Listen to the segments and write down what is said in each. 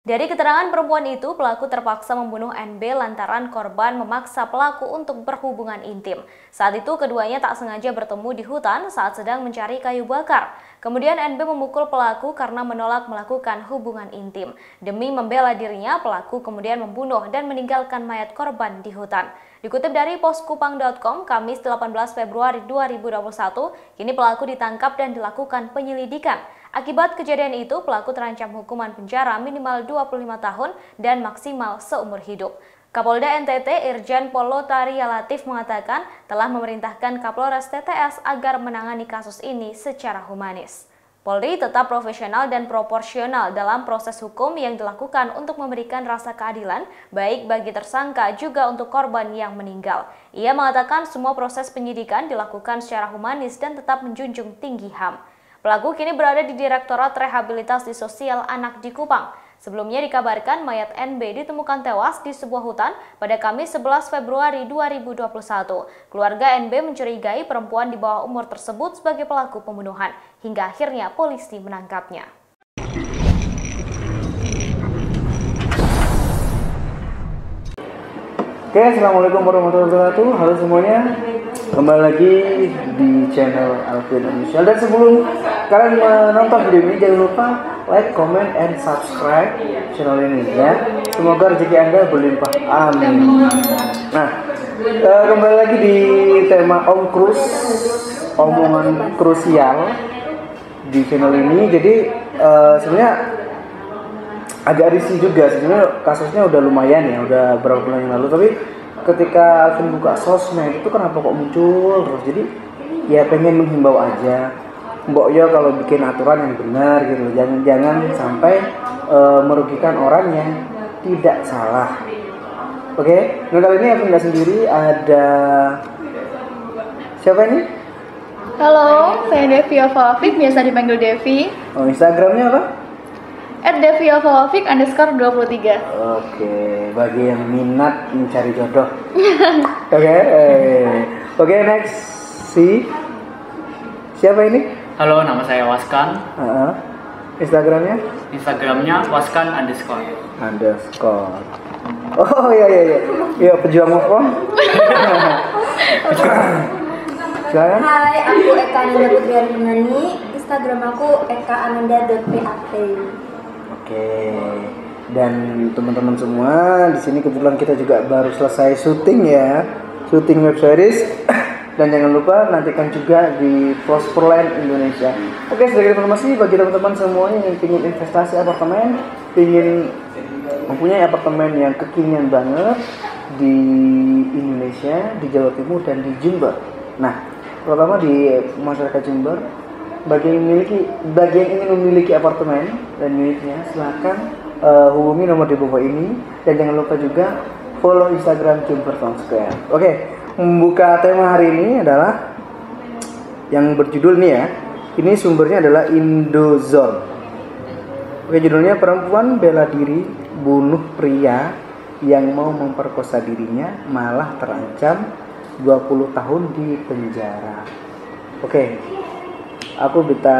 Dari keterangan perempuan itu, pelaku terpaksa membunuh NB lantaran korban memaksa pelaku untuk berhubungan intim. Saat itu, keduanya tak sengaja bertemu di hutan saat sedang mencari kayu bakar. Kemudian NB memukul pelaku karena menolak melakukan hubungan intim. Demi membela dirinya, pelaku kemudian membunuh dan meninggalkan mayat korban di hutan. Dikutip dari poskupang.com, Kamis 18 Februari 2021, kini pelaku ditangkap dan dilakukan penyelidikan. Akibat kejadian itu, pelaku terancam hukuman penjara minimal 25 tahun dan maksimal seumur hidup. Kapolda NTT Irjen Pol Lotaria Latif mengatakan telah memerintahkan Kapolres TTS agar menangani kasus ini secara humanis. Polri tetap profesional dan proporsional dalam proses hukum yang dilakukan untuk memberikan rasa keadilan, baik bagi tersangka juga untuk korban yang meninggal. Ia mengatakan semua proses penyidikan dilakukan secara humanis dan tetap menjunjung tinggi HAM. Pelaku kini berada di Direktorat Rehabilitasi Sosial Anak di Kupang. Sebelumnya dikabarkan mayat NB ditemukan tewas di sebuah hutan pada Kamis 11 Februari 2021. Keluarga NB mencurigai perempuan di bawah umur tersebut sebagai pelaku pembunuhan, hingga akhirnya polisi menangkapnya. Oke, assalamualaikum warahmatullahi wabarakatuh. Halo semuanya, kembali lagi di channel Alvin Official. Dan sebelum kalian menonton video ini, jangan lupa like, comment, and subscribe channel ini ya. Semoga rezeki Anda berlimpah. Amin. Nah, kembali lagi di tema Om Krus, omongan krusial di channel ini. Jadi sebenarnya agak risih juga, sebenarnya kasusnya udah lumayan ya, udah berapa bulan yang lalu, tapi ketika Alvin buka sosmed itu kenapa kok muncul terus. Jadi ya pengen menghimbau aja, mbok yo kalau bikin aturan yang benar gitu, jangan sampai merugikan orang yang tidak salah. Oke, nah kali ini Alvin nggak sendiri, ada siapa ini? Halo, saya Devi Alfawafik, biasa dipanggil Devi. Oh, Instagramnya apa? @devialfawafik_23. Oke, bagi yang minat mencari jodoh. Oke, next. Siapa ini? Halo, nama saya Waskan. Instagramnya? Instagramnya Waskan_. Oh iya, pejuang move on. Silakan. Hai, aku Eka Ananda Putri Arfinani. Instagram aku ekaananda.pat. Oke, dan teman-teman semua di sini kebetulan kita juga baru selesai syuting ya, syuting web series. Dan jangan lupa nantikan juga di Prosperland Indonesia. Oke, sebagai informasi bagi teman-teman semuanya yang ingin investasi apartemen, ingin mempunyai apartemen yang kekinian banget di Indonesia, di Jawa Timur dan di Jember. Nah, terutama di masyarakat Jember, bagi yang ingin memiliki apartemen dan unitnya, silakan hubungi nomor di bawah ini, dan jangan lupa juga follow Instagram Jember Town Square. Oke, membuka tema hari ini adalah yang berjudul nih ya. Ini sumbernya adalah Indozone. Oke, judulnya perempuan bela diri bunuh pria yang mau memperkosa dirinya malah terancam 20 tahun di penjara. Oke, aku minta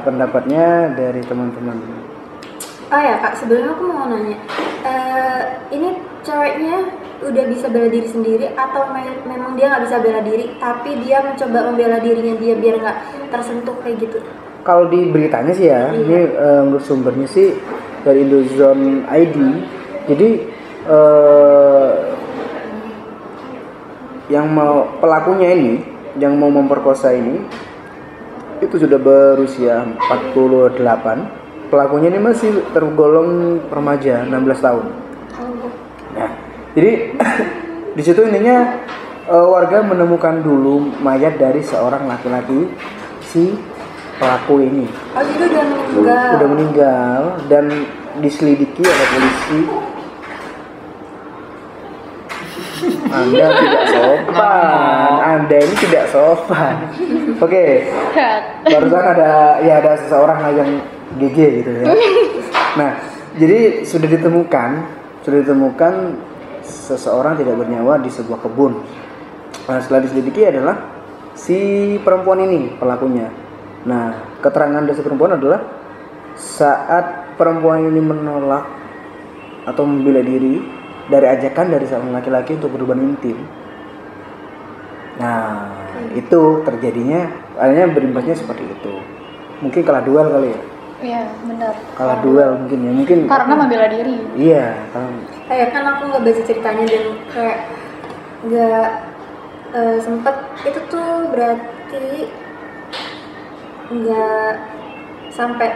pendapatnya dari teman-teman. Oh ya kak, sebelumnya aku mau nanya, ini ceweknya udah bisa bela diri sendiri atau memang dia nggak bisa bela diri, tapi dia mencoba membela dirinya dia biar nggak tersentuh kayak gitu? Kalau di beritanya sih ya, ini menurut sumbernya sih dari Indozone ID. Jadi yang mau pelakunya ini, yang mau memperkosa ini, itu sudah berusia 48. Pelakunya ini masih tergolong remaja, 16 tahun. Nah, jadi di situ intinya warga menemukan dulu mayat dari seorang laki-laki si pelaku ini. Oh, itu udah meninggal. Udah meninggal dan diselidiki oleh polisi. Anda tidak sopan. Anda ini tidak sopan. Oke. Barusan ada seseorang yang GG gitu ya. Nah, jadi sudah ditemukan seseorang tidak bernyawa di sebuah kebun. Nah, setelah diselidiki adalah si perempuan ini pelakunya. Nah, keterangan dari si perempuan adalah saat perempuan ini menolak atau membela diri dari ajakan dari seorang laki-laki untuk berhubungan intim. Nah, itu terjadinya, akhirnya berimbasnya seperti itu. Mungkin kalah duel kali ya. Iya, benar. Kalah duel mungkin ya, mungkin Karena membela diri. iya, karena Kayak kan aku nggak baca ceritanya dan kayak nggak sempet itu tuh berarti nggak sampai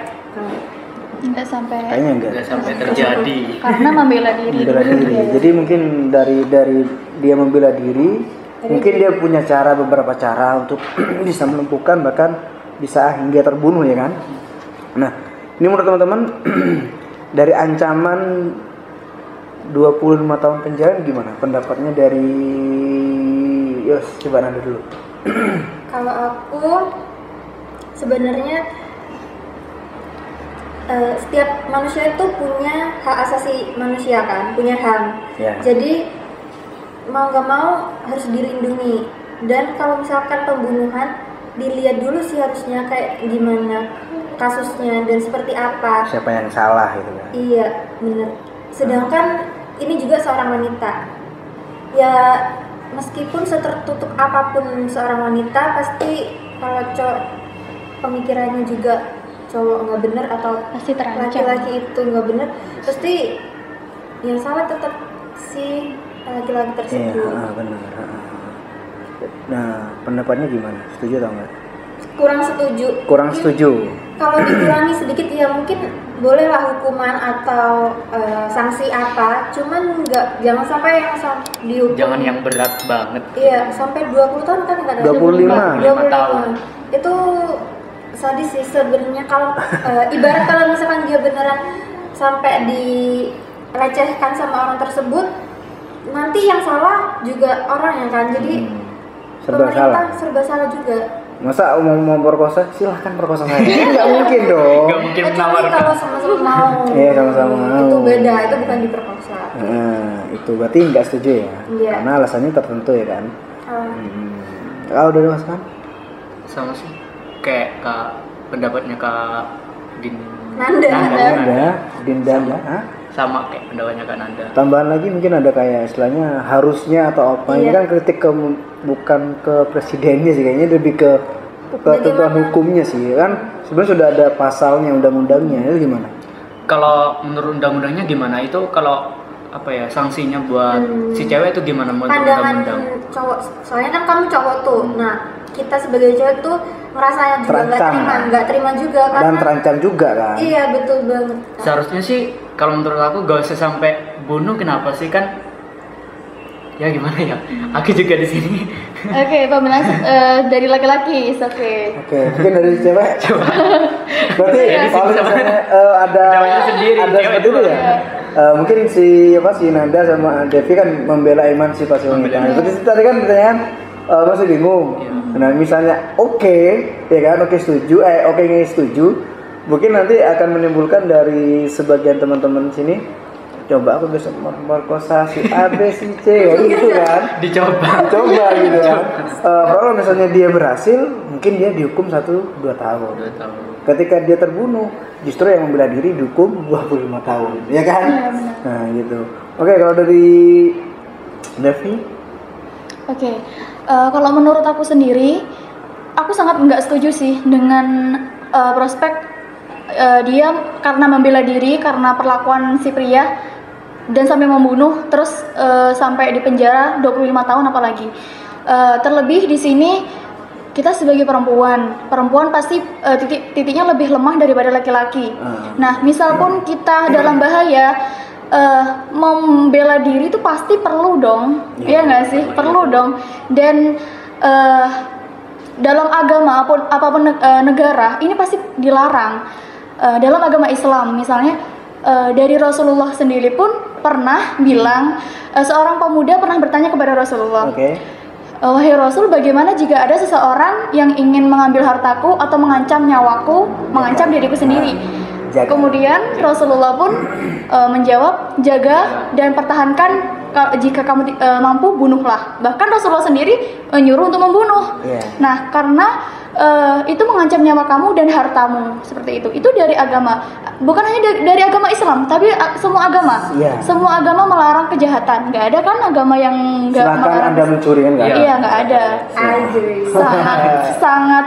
Enggak sampai kayaknya enggak. Nggak sampai terjadi. karena membela diri. Membela diri. Jadi mungkin dari dia membela diri, mungkin dia punya beberapa cara untuk bisa melumpuhkan, bahkan bisa hingga terbunuh ya kan. Nah, ini menurut teman-teman dari ancaman 25 tahun penjara gimana? Pendapatnya dari Yos, coba Nanda dulu. Kalau aku sebenarnya setiap manusia itu punya hak asasi manusia kan, punya HAM. Ya. Jadi mau nggak mau harus dilindungi. Dan kalau misalkan pembunuhan, dilihat dulu sih harusnya kayak gimana kasusnya dan seperti apa. Siapa yang salah gitu kan? Iya, bener. Sedangkan ini juga seorang wanita. Ya, meskipun setertutup apapun seorang wanita, pasti kalau cowok pemikirannya juga cowok nggak bener atau Pasti terancam. laki-laki itu nggak bener, pasti yang salah tetap si laki-laki Iya, tersebut. benar. Nah, pendapatnya gimana? Setuju atau enggak? Kurang setuju. Kurang Mungkin setuju. Kalau dikurangi sedikit ya mungkin bolehlah hukuman atau sanksi apa, cuman jangan sampai yang dihukum. Jangan yang berat banget. Iya, sampai 20 tahun kan nggak ada. 25 tahun. Itu sadis sih sebenarnya kalau ibarat kalau misalkan dia beneran sampai dilecehkan sama orang tersebut, nanti yang salah juga orang yang kan. Jadi Serba pemerintah salah. serba salah juga. Masa mau perkosa? Silahkan perkosa saya. Nggak mungkin dong. Nggak mungkin Kecuali menawarkan. kalau sama-sama mau. Iya, sama-sama mau. Itu beda, itu bukan diperkosa. Nah, itu berarti nggak setuju ya? Iya. Karena alasannya tertentu ya kan? Ah, Kalau udah Mas kan? Sama sih. Kayak pendapatnya Kak Nanda. Ada, Dinda, Hah? Sama kayak pendapatnya Kak Nanda. Tambahan lagi mungkin ada kayak istilahnya harusnya atau apa. Ini Iya. kan kritik bukan ke presidennya sih, kayaknya lebih ke ketentuan hukumnya sih kan. Sebenarnya sudah ada pasalnya, undang-undangnya, itu gimana? Kalau menurut undang-undangnya gimana itu kalau apa ya sanksinya buat si cewek itu gimana menurut Pandangan undang-undang? cowok, soalnya kan kamu cowok tuh. Nah, kita sebagai cewek tuh ngerasanya juga Terancam. nggak terima juga Dan karena terancam juga kan? iya betul banget. Seharusnya sih kalau menurut aku gak usah sampai bunuh. Kenapa sih kan? Ya gimana ya? Aku juga di sini. Oke, pembelaan dari laki-laki, oke. Oke, mungkin dari cewek. Berarti Jadi kalau sama- misalnya ada Namanya sendiri, cewek seperti itu itu ya. Mungkin si Nanda sama Devi kan membela emansipasi wanita. Seperti tadi kan pertanyaan masih bingung. Nah, misalnya oke, ya kan, oke setuju, oke nggak setuju. Mungkin nanti akan menimbulkan dari sebagian teman-teman sini, coba aku besok memperkosa si A, B, si C, kayak gitu kan. Dicoba. Coba gitu kan. Kalau misalnya dia berhasil, mungkin dia dihukum 1-2 tahun. 2 tahun. Ketika dia terbunuh, justru yang membela diri dihukum 25 tahun, ya kan? Nah, gitu. Oke, kalau dari Devi, Oke, kalau menurut aku sendiri, aku sangat nggak setuju sih dengan prospek dia karena membela diri, karena perlakuan si pria dan sampai membunuh, terus sampai di penjara 25 tahun apalagi. Terlebih di sini kita sebagai perempuan pasti titiknya lebih lemah daripada laki-laki. Nah, misal pun kita dalam bahaya, membela diri itu pasti perlu dong, iya nggak sih? Perlu dong. Dan dalam agama apapun negara ini pasti dilarang. Dalam agama Islam misalnya dari Rasulullah sendiri pun pernah bilang, seorang pemuda pernah bertanya kepada Rasulullah, wahai Rasul, bagaimana jika ada seseorang yang ingin mengambil hartaku atau mengancam nyawaku, mengancam diriku sendiri? Kemudian Rasulullah pun menjawab, jaga dan pertahankan, jika kamu mampu bunuhlah. Bahkan Rasulullah sendiri menyuruh untuk membunuh. Nah, karena itu mengancam nyawa kamu dan hartamu, seperti itu. Itu dari agama, bukan hanya dari agama Islam, tapi semua agama. Iya. Semua agama melarang kejahatan. Nggak ada kan agama yang nggak Silakan melarang. Anda mencuri kan? Iya, nggak ada. I agree. Sangat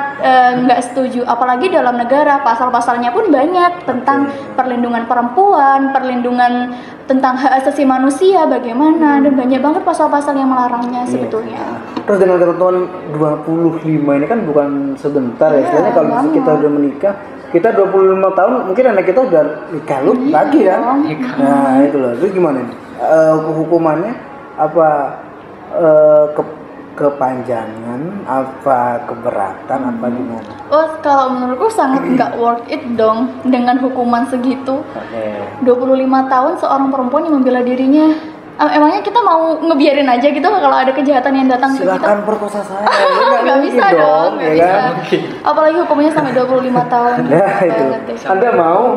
nggak setuju. Apalagi dalam negara pasal-pasalnya pun banyak tentang perlindungan perempuan, perlindungan tentang hak asasi manusia bagaimana, dan banyak banget pasal-pasal yang melarangnya sebetulnya. Terus dengan ketentuan 25 ini kan bukan sebentar ya. Istilahnya kalau misalnya kita udah menikah, kita 25 tahun mungkin anak kita udah nikah lagi kan. Nah, itu loh. Itu gimana nih? Hukumannya apa kepanjangan, apa keberatan, apa gimana? Oh, kalau menurutku sangat nggak worth it dong dengan hukuman segitu. 25 tahun seorang perempuan yang membela dirinya. Emangnya kita mau ngebiarin aja gitu kalau ada kejahatan yang datang ke kita? Silakan perkosa saya. Nggak bisa dong, nggak ya bisa. kan? Apalagi hukumannya sampai 25 tahun. Nah, itu. Banget deh. Anda mau?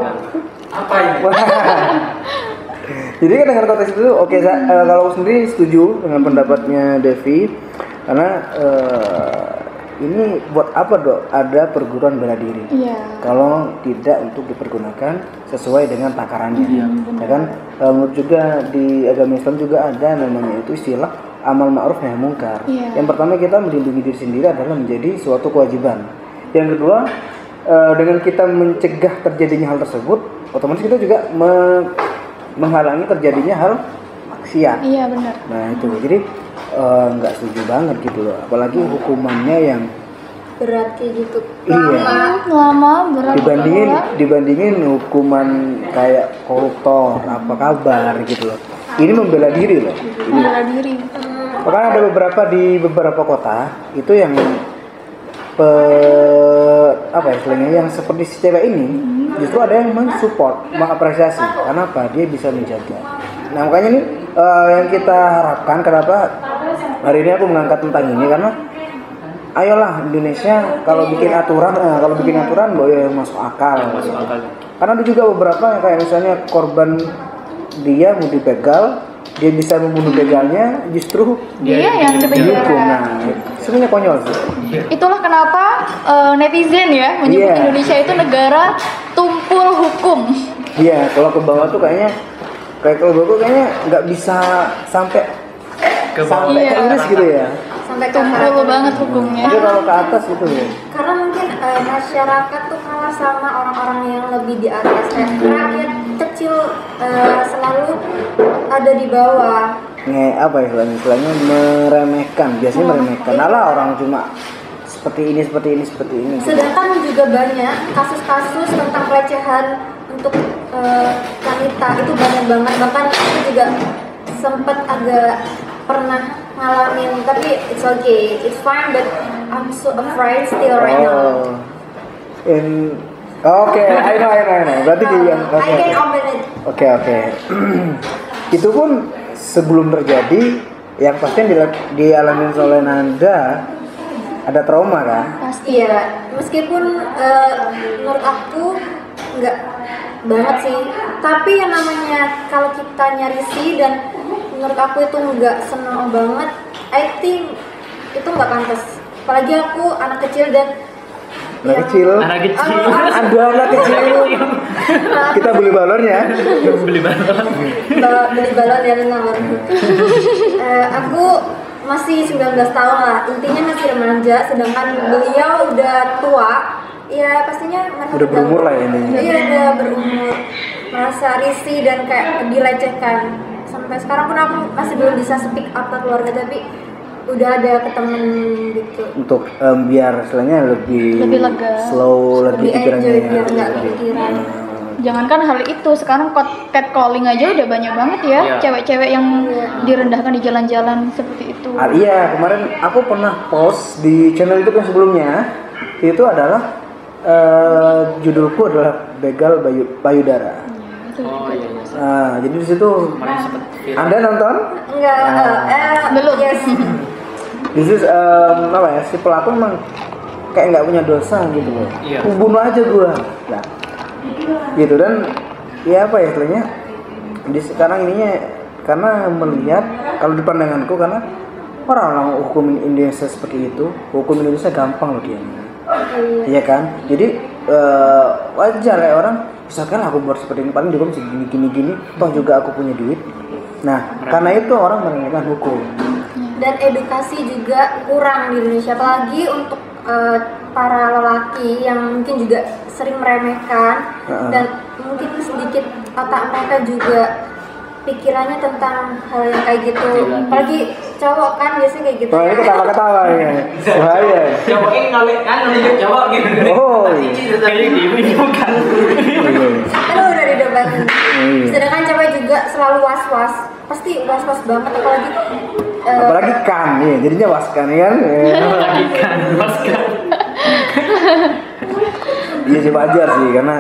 Apa ini? Jadi kan dengan konteks itu, oke, kalau aku sendiri setuju dengan pendapatnya Devi, karena ini buat apa dok ada perguruan bela diri? Iya. Kalau tidak untuk dipergunakan sesuai dengan takarannya, ya kan? Menurut juga di agama Islam juga ada namanya itu istilah amal ma'ruf nahi mungkar. Iya. Yang pertama kita melindungi diri sendiri adalah menjadi suatu kewajiban. Yang kedua, dengan kita mencegah terjadinya hal tersebut, otomatis kita juga menghalangi terjadinya hal maksiat. Iya benar. Nah itu jadi nggak setuju banget gitu loh, apalagi hukumannya yang Berat kayak gitu. iya Lama berat. dibandingin hukuman kayak koruptor apa kabar gitu loh. Ini membela diri loh. Membela diri. Bahkan ada di beberapa kota itu yang apa ya istilahnya yang seperti si cewek ini justru ada yang mensupport, mengapresiasi. Karena apa? Dia bisa menjaga. Nah makanya nih yang kita harapkan, kenapa hari ini aku mengangkat tentang ini, karena ayolah Indonesia kalau bikin aturan boleh masuk akal. Karena ada juga beberapa yang kayak misalnya korban dia mau dibegal, dia bisa membunuh begalnya, justru Dia yang dihukum. dipenjara. Nah, sebenarnya konyol sih. Itulah kenapa netizen ya menyebut Iya. Indonesia itu negara tumpul hukum. Iya, kalau ke bawah tuh kayaknya nggak bisa sampai Ke bawah. sampai Iya. ke iris gitu ya. Sampai ke Tumpul akar. banget hukumnya. Tapi kalau ke atas itu ya. Karena mungkin masyarakat tuh kalah sama orang-orang yang lebih di atas. Kayak rakyat kecil selalu ada di bawah. Apa ya istilahnya meremehkan, biasanya meremehkan. Alah orang cuma seperti ini. Sedangkan juga banyak kasus-kasus tentang pelecehan untuk wanita itu banyak banget. Bahkan aku juga sempat agak pernah ngalamin, tapi it's okay, it's fine, but I'm so afraid still right now. Oke, I know. Berarti yang I can open it. Oke. Itu pun sebelum terjadi, yang pasti yang dialami oleh Nanda ada trauma kan? Pasti. Iya, meskipun menurut aku nggak banget sih, tapi yang namanya kalau kita nyarisi dan menurut aku itu nggak senang banget, I think itu nggak pantas. Apalagi aku anak kecil dan Anak kecil. Ada anak kecil. Kita beli balonnya. Beli balon. beli balon ya nomor. Aku masih 19 tahun lah, intinya masih remaja, sedangkan beliau udah tua. Ya pastinya mereka Udah berumur lah ya intinya. Iya udah berumur, merasa risih dan kayak dilecehkan. Sampai sekarang pun aku masih belum bisa speak up ke keluarga, tapi udah ada ke temen gitu. Untuk biar istilahnya lebih lega. slow lagi Lebih pikirannya. enjoy biar nggak kepikiran. Jangankan hal itu, sekarang catcalling aja udah banyak banget ya. Iya. Cewek-cewek yang direndahkan di jalan-jalan seperti itu. Iya, kemarin aku pernah post di channel YouTube yang sebelumnya. Itu adalah judulku adalah Begal Payudara. Oh iya. Nah, jadi di situ Kemarin sempet viral. Anda nonton? Enggak, Belum. Yes. This is apa ya, si pelaku memang kayak nggak punya dosa gitu loh. Iya. Bunuh aja gua. Nah, gitu. Dan ya apa ya istilahnya di sekarang ininya, karena melihat kalau di pandanganku, karena orang-orang hukum Indonesia seperti itu, hukum Indonesia gampang loh dia. Iya kan? Jadi wajar ya orang, misalkan aku buat seperti ini paling juga bisa gini, toh juga aku punya duit. Nah, karena itu orang meremehkan hukum. Dan edukasi juga kurang di Indonesia, apalagi untuk para lelaki yang mungkin juga sering meremehkan dan mungkin sedikit otak mereka juga pikirannya tentang hal yang kayak gitu. Apalagi cowok kan biasanya kayak gitu. Oh, ini ketawa-ketawa ya. Bahaya. Cowok ini ngalik kan nunjuk cowok gitu. Oh. Kayak ini bukan. Kan udah didebatin. Sedangkan cewek juga selalu was-was. Pasti was-was banget apalagi kan, ya, jadinya waskan kan. Iya sih wajar sih karena